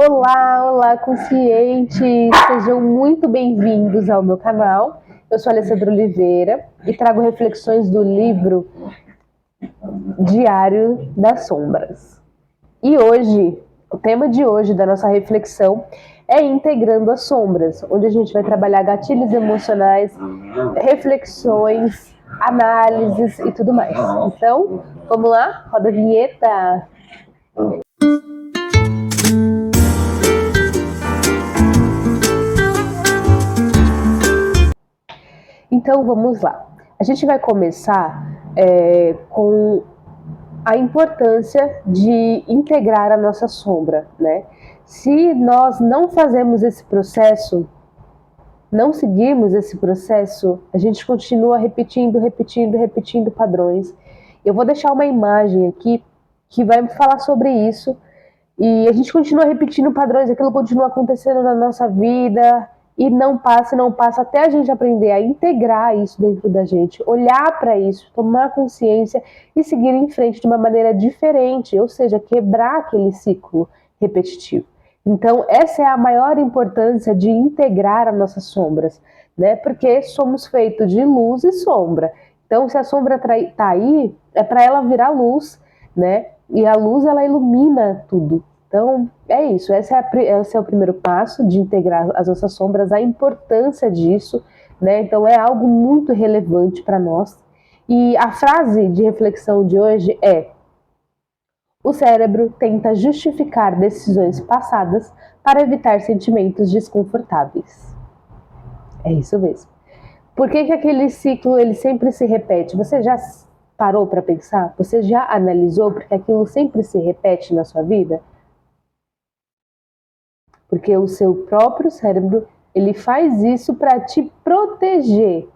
Olá, olá, conscientes! Sejam muito bem-vindos ao meu canal. Eu sou a Alessandra Oliveira e trago reflexões do livro Diário das Sombras. E hoje, o tema de hoje da nossa reflexão é Integrando as Sombras, onde a gente vai trabalhar gatilhos emocionais, reflexões, análises e tudo mais. Então, vamos lá? Roda a vinheta! Então vamos lá. A gente vai começar com a importância de integrar a nossa sombra, né? Se nós não fazemos esse processo, não seguirmos esse processo, a gente continua repetindo padrões. Eu vou deixar uma imagem aqui que vai falar sobre isso. E a gente continua repetindo padrões, aquilo continua acontecendo na nossa vida e não passa, até a gente aprender a integrar isso dentro da gente, olhar para isso, tomar consciência e seguir em frente de uma maneira diferente, ou seja, quebrar aquele ciclo repetitivo. Então, essa é a maior importância de integrar as nossas sombras, né? Porque somos feitos de luz e sombra. Então, se a sombra está aí, é para ela virar luz, né? E a luz, ela ilumina tudo. Então, é isso. Esse é o primeiro passo de integrar as nossas sombras, a importância disso, né? Então, é algo muito relevante para nós. E a frase de reflexão de hoje é: o cérebro tenta justificar decisões passadas para evitar sentimentos desconfortáveis. É isso mesmo. Por que aquele ciclo ele sempre se repete? Você já parou para pensar? Você já analisou porque aquilo sempre se repete na sua vida? Porque o seu próprio cérebro, ele faz isso para te proteger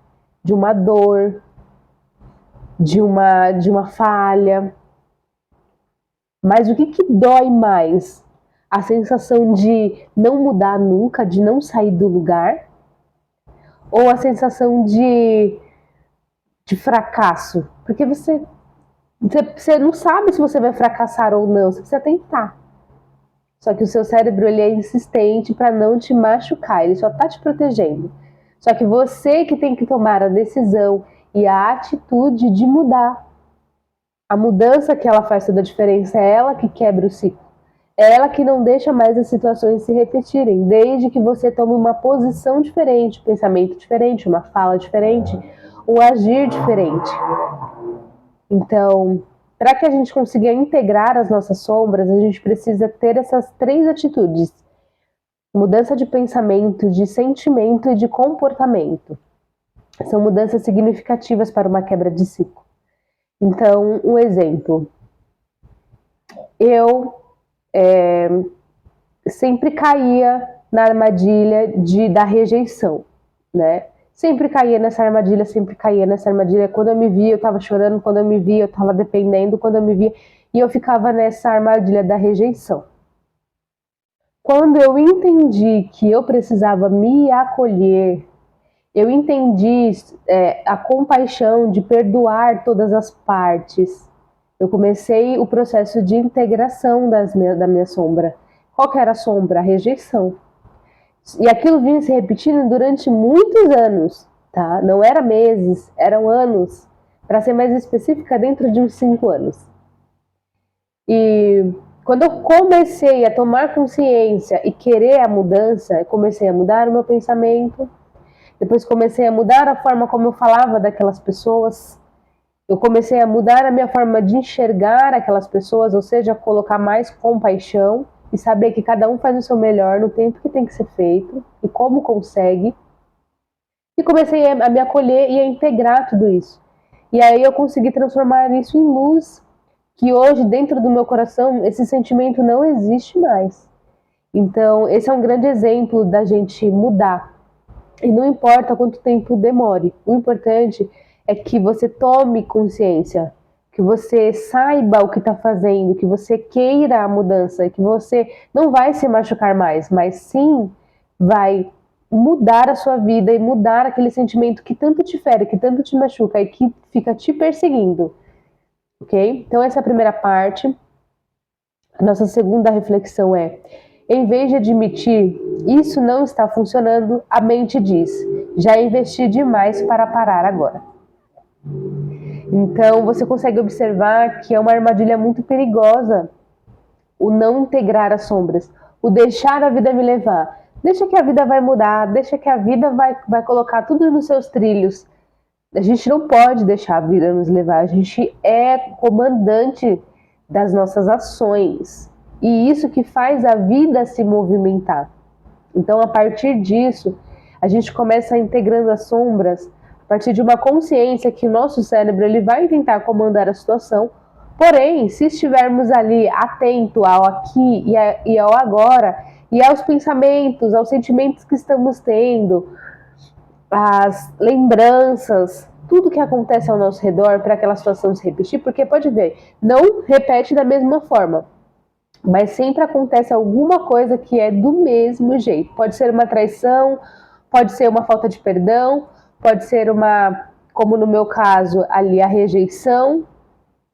de uma dor, de uma falha. Mas o que dói mais? A sensação de não mudar nunca, de não sair do lugar? Ou a sensação de fracasso? Porque você não sabe se você vai fracassar ou não, você precisa tentar. Só que o seu cérebro ele é insistente para não te machucar, ele só está te protegendo. Só que você que tem que tomar a decisão e a atitude de mudar. A mudança que ela faz toda a diferença, é ela que quebra o ciclo. É ela que não deixa mais as situações se repetirem, desde que você tome uma posição diferente, um pensamento diferente, uma fala diferente, um agir diferente. Então, para que a gente consiga integrar as nossas sombras, a gente precisa ter essas 3 atitudes: mudança de pensamento, de sentimento e de comportamento. São mudanças significativas para uma quebra de ciclo. Então, um exemplo. Eu sempre caía na armadilha da rejeição, né? Sempre caía nessa armadilha. Quando eu me via, eu tava chorando. Quando eu me via, eu tava dependendo. Quando eu me via, e eu ficava nessa armadilha da rejeição. Quando eu entendi que eu precisava me acolher, eu entendi a compaixão de perdoar todas as partes, eu comecei o processo de integração da minha sombra. Qual que era a sombra? A rejeição. E aquilo vinha se repetindo durante muitos anos, tá? Não era meses, eram anos. Para ser mais específica, dentro de uns 5 anos. E quando eu comecei a tomar consciência e querer a mudança, eu comecei a mudar o meu pensamento. Depois comecei a mudar a forma como eu falava daquelas pessoas. Eu comecei a mudar a minha forma de enxergar aquelas pessoas, ou seja, colocar mais compaixão e saber que cada um faz o seu melhor no tempo que tem que ser feito e como consegue. E comecei a me acolher e a integrar tudo isso. E aí eu consegui transformar isso em luz, que hoje dentro do meu coração esse sentimento não existe mais. Então esse é um grande exemplo da gente mudar. E não importa quanto tempo demore, o importante é que você tome consciência, que você saiba o que está fazendo, que você queira a mudança, que você não vai se machucar mais, mas sim vai mudar a sua vida e mudar aquele sentimento que tanto te fere, que tanto te machuca e que fica te perseguindo, ok? Então essa é a primeira parte. A nossa segunda reflexão é: Em vez de admitir isso não está funcionando, a mente diz: já investi demais para parar agora. Então você consegue observar que é uma armadilha muito perigosa o não integrar as sombras, o deixar a vida me levar. Deixa que a vida vai mudar, deixa que a vida vai colocar tudo nos seus trilhos. A gente não pode deixar a vida nos levar, a gente é comandante das nossas ações. E isso que faz a vida se movimentar. Então, a partir disso, a gente começa integrando as sombras, a partir de uma consciência que o nosso cérebro ele vai tentar comandar a situação. Porém, se estivermos ali atento ao aqui e ao agora, e aos pensamentos, aos sentimentos que estamos tendo, as lembranças, tudo que acontece ao nosso redor para aquela situação se repetir, porque pode ver, não repete da mesma forma, mas sempre acontece alguma coisa que é do mesmo jeito. Pode ser uma traição, pode ser uma falta de perdão, pode ser uma, como no meu caso, ali a rejeição.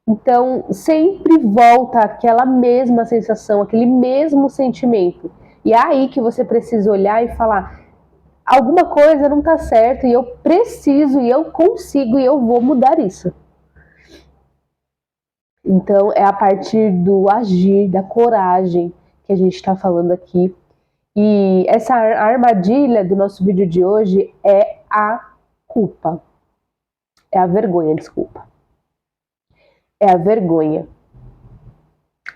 Então, sempre volta aquela mesma sensação, aquele mesmo sentimento. E é aí que você precisa olhar e falar: alguma coisa não está certo e eu preciso, e eu consigo, e eu vou mudar isso. Então, é a partir do agir, da coragem que a gente está falando aqui. E essa armadilha do nosso vídeo de hoje é a culpa. É a vergonha, desculpa. É a vergonha.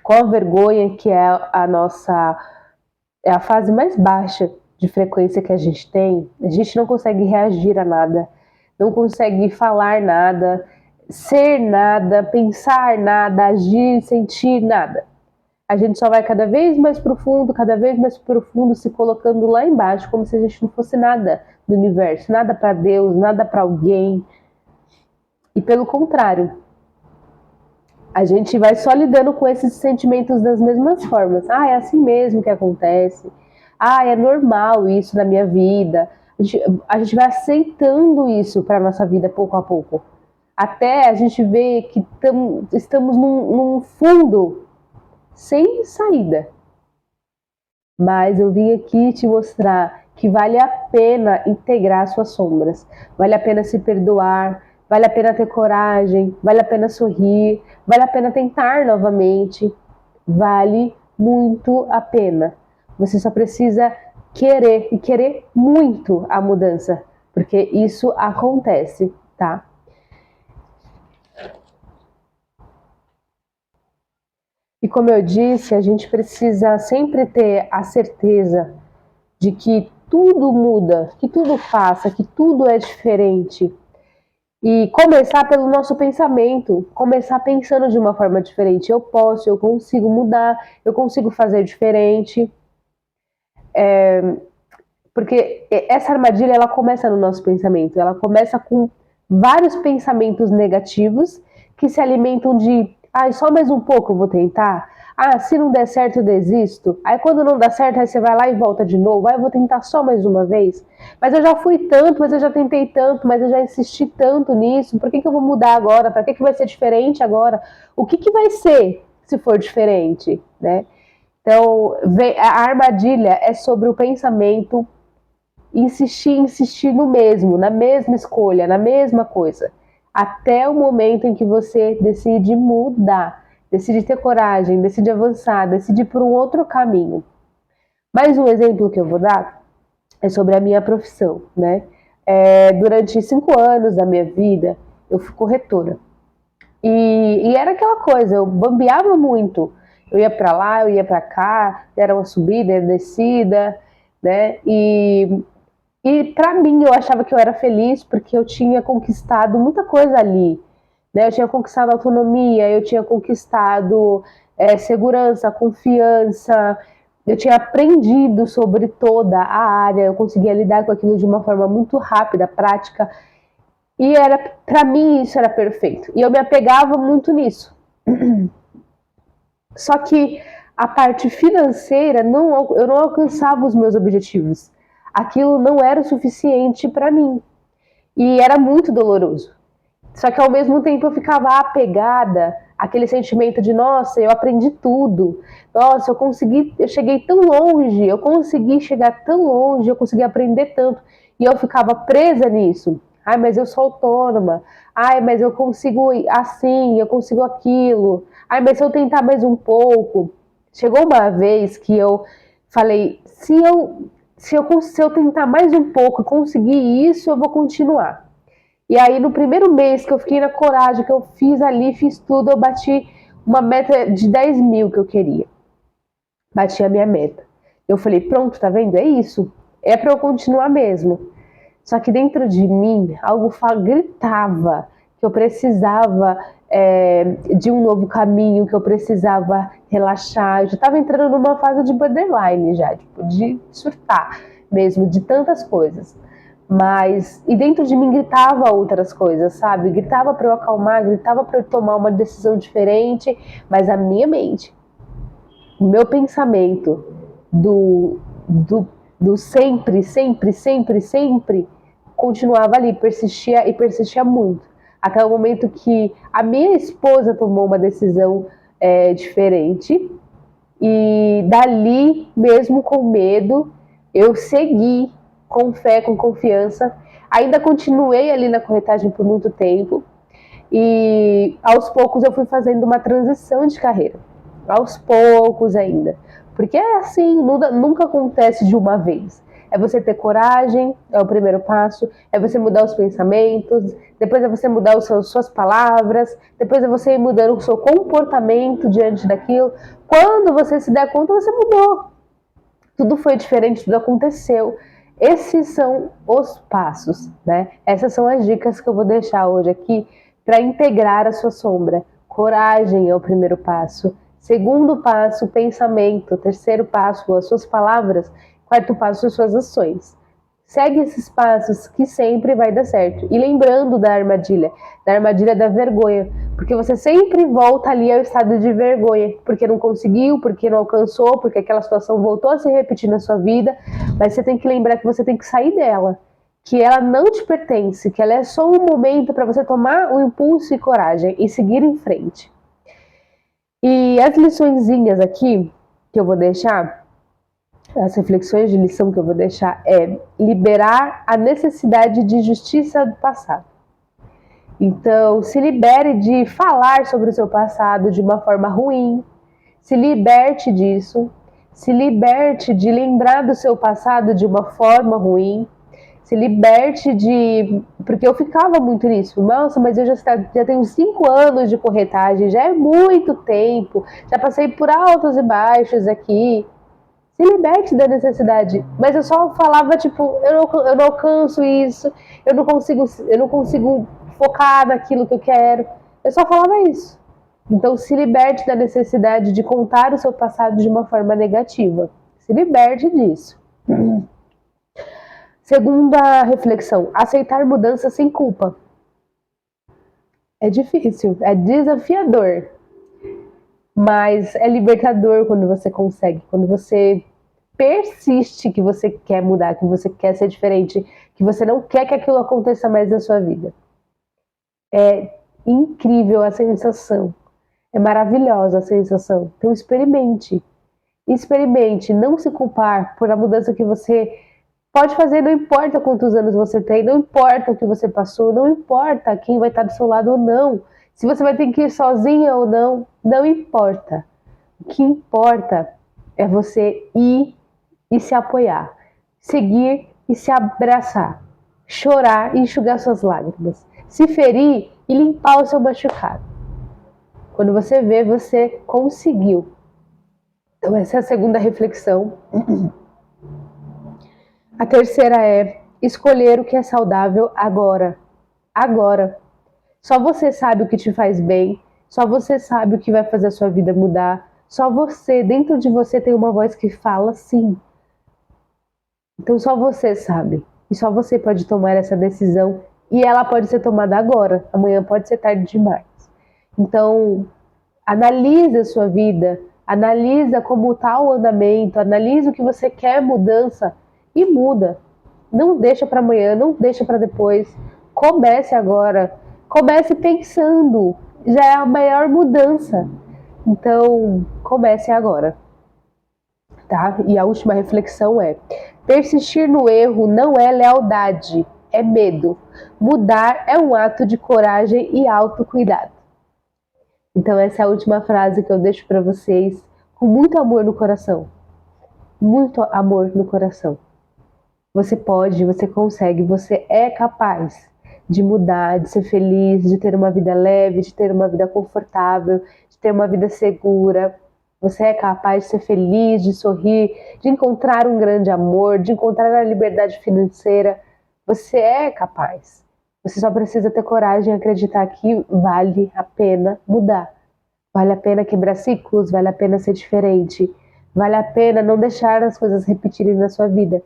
Com a vergonha, que é é a fase mais baixa de frequência que a gente tem, a gente não consegue reagir a nada, não consegue falar nada, ser nada, pensar nada, agir, sentir nada. A gente só vai cada vez mais profundo, se colocando lá embaixo, como se a gente não fosse nada do universo, nada para Deus, nada para alguém. E pelo contrário, a gente vai só lidando com esses sentimentos das mesmas formas. Ah, é assim mesmo que acontece. Ah, é normal isso na minha vida. A gente vai aceitando isso para a nossa vida pouco a pouco. Até a gente ver que estamos num fundo sem saída. Mas eu vim aqui te mostrar que vale a pena integrar suas sombras. Vale a pena se perdoar. Vale a pena ter coragem, vale a pena sorrir, vale a pena tentar novamente, vale muito a pena. Você só precisa querer, e querer muito a mudança, porque isso acontece, tá? E como eu disse, a gente precisa sempre ter a certeza de que tudo muda, que tudo passa, que tudo é diferente. E começar pelo nosso pensamento, começar pensando de uma forma diferente. Eu posso, eu consigo mudar, eu consigo fazer diferente. Porque essa armadilha, ela começa no nosso pensamento. Ela começa com vários pensamentos negativos que se alimentam de: só mais um pouco eu vou tentar. Se não der certo eu desisto. Aí quando não dá certo, aí você vai lá e volta de novo. Eu vou tentar só mais uma vez. Mas eu já fui tanto, mas eu já tentei tanto, mas eu já insisti tanto nisso. Por que eu vou mudar agora? Para que vai ser diferente agora? O que vai ser se for diferente, né? Então, a armadilha é sobre o pensamento insistir no mesmo, na mesma escolha, na mesma coisa. Até o momento em que você decide mudar, decide ter coragem, decide avançar, decide ir por um outro caminho. Mais um exemplo que eu vou dar é sobre a minha profissão, né? Durante 5 anos da minha vida, eu fui corretora. E era aquela coisa, eu bambeava muito. Eu ia para lá, eu ia para cá, era uma subida, era descida, né? E para mim, eu achava que eu era feliz porque eu tinha conquistado muita coisa ali, né? Eu tinha conquistado autonomia, eu tinha conquistado segurança, confiança, eu tinha aprendido sobre toda a área, eu conseguia lidar com aquilo de uma forma muito rápida, prática, e para mim isso era perfeito. E eu me apegava muito nisso. Só que a parte financeira, eu não alcançava os meus objetivos. Aquilo não era o suficiente para mim. E era muito doloroso. Só que ao mesmo tempo eu ficava apegada aquele sentimento de, nossa, eu aprendi tudo, nossa, eu cheguei tão longe, eu consegui chegar tão longe, eu consegui aprender tanto, e eu ficava presa nisso. Ai, mas eu sou autônoma, ai, mas eu consigo assim, eu consigo aquilo, ai, mas se eu tentar mais um pouco. Chegou uma vez que eu falei, se eu tentar mais um pouco e conseguir isso, eu vou continuar. E aí, no primeiro mês que eu fiquei na coragem, que eu fiz ali, fiz tudo, eu bati uma meta de 10 mil que eu queria. Bati a minha meta. Eu falei, pronto, tá vendo? É isso. É pra eu continuar mesmo. Só que dentro de mim, algo gritava que eu precisava de um novo caminho, que eu precisava relaxar. Eu já estava entrando numa fase de borderline já, tipo, de surtar mesmo, de tantas coisas. E dentro de mim gritava outras coisas, sabe? Gritava para eu acalmar, gritava para eu tomar uma decisão diferente, mas a minha mente, o meu pensamento do sempre, sempre, sempre, sempre, continuava ali, persistia e persistia muito. Até o momento que a minha esposa tomou uma decisão diferente, e dali, mesmo com medo, eu segui com fé, com confiança. Ainda continuei ali na corretagem por muito tempo, e aos poucos eu fui fazendo uma transição de carreira. Aos poucos ainda. Porque é assim, nunca acontece de uma vez. É você ter coragem, é o primeiro passo, é você mudar os pensamentos, depois é você mudar suas palavras, depois é você ir mudando o seu comportamento diante daquilo. Quando você se der conta, você mudou. Tudo foi diferente, tudo aconteceu. Esses são os passos, né? Essas são as dicas que eu vou deixar hoje aqui para integrar a sua sombra. Coragem é o primeiro passo. Segundo passo, pensamento. Terceiro passo, as suas palavras. Quarto passo, as suas ações. Segue esses passos que sempre vai dar certo. E lembrando da armadilha da vergonha, porque você sempre volta ali ao estado de vergonha, porque não conseguiu, porque não alcançou, porque aquela situação voltou a se repetir na sua vida, mas você tem que lembrar que você tem que sair dela, que ela não te pertence, que ela é só um momento para você tomar o impulso e coragem e seguir em frente. E as liçõezinhas aqui que eu vou deixar, as reflexões de lição que eu vou deixar é liberar a necessidade de justiça do passado. Então, se libere de falar sobre o seu passado de uma forma ruim, se liberte disso, se liberte de lembrar do seu passado de uma forma ruim, se liberte de... Porque eu ficava muito nisso. Nossa, mas eu já tenho 5 anos de corretagem, já é muito tempo, já passei por altos e baixos aqui. Se liberte da necessidade. Mas eu só falava, tipo, eu não alcanço isso, eu não consigo focar naquilo que eu quero. Eu só falava isso. Então, se liberte da necessidade de contar o seu passado de uma forma negativa. Se liberte disso. Segunda reflexão, aceitar mudança sem culpa. É difícil, é desafiador, mas é libertador quando você consegue, quando você persiste que você quer mudar, que você quer ser diferente, que você não quer que aquilo aconteça mais na sua vida. É incrível a sensação, é maravilhosa a sensação. Então experimente não se culpar por a mudança que você pode fazer, não importa quantos anos você tem, não importa o que você passou, não importa quem vai estar do seu lado ou não, se você vai ter que ir sozinha ou não, não importa. O que importa é você ir e se apoiar, seguir e se abraçar, chorar e enxugar suas lágrimas, se ferir e limpar o seu machucado. Quando você vê, você conseguiu. Então essa é a segunda reflexão. A terceira é escolher o que é saudável agora. Agora. Só você sabe o que te faz bem, só você sabe o que vai fazer a sua vida mudar, só você, dentro de você tem uma voz que fala sim. Então só você sabe, e só você pode tomar essa decisão, e ela pode ser tomada agora, amanhã pode ser tarde demais. Então, analise a sua vida, analisa como está o andamento, analisa o que você quer mudança, e muda. Não deixa para amanhã, não deixa para depois. Comece agora. Comece pensando. já é a maior mudança. Então, comece agora, tá? E a última reflexão é: persistir no erro não é lealdade, é medo. Mudar é um ato de coragem e autocuidado. Então, essa é a última frase que eu deixo para vocês, com muito amor no coração. Muito amor no coração. Você pode, você consegue, você é capaz de mudar, de ser feliz, de ter uma vida leve, de ter uma vida confortável, de ter uma vida segura. Você é capaz de ser feliz, de sorrir, de encontrar um grande amor, de encontrar a liberdade financeira. Você é capaz. Você só precisa ter coragem e acreditar que vale a pena mudar. Vale a pena quebrar ciclos, vale a pena ser diferente. Vale a pena não deixar as coisas repetirem na sua vida.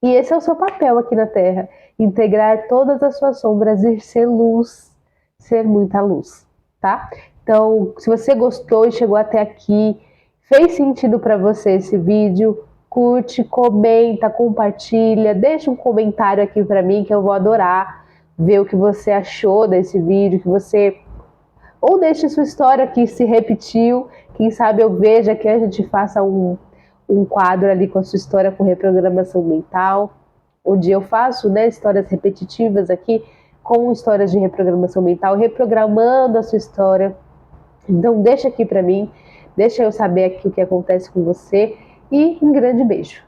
E esse é o seu papel aqui na Terra, integrar todas as suas sombras e ser luz, ser muita luz, tá? Então, se você gostou e chegou até aqui, fez sentido para você esse vídeo, curte, comenta, compartilha, deixa um comentário aqui para mim que eu vou adorar ver o que você achou desse vídeo, que você ou deixe sua história que se repetiu, quem sabe eu veja que a gente faça um quadro ali com a sua história com reprogramação mental, onde eu faço, né, histórias repetitivas aqui com histórias de reprogramação mental, reprogramando a sua história. Então deixa aqui para mim, deixa eu saber aqui o que acontece com você e um grande beijo.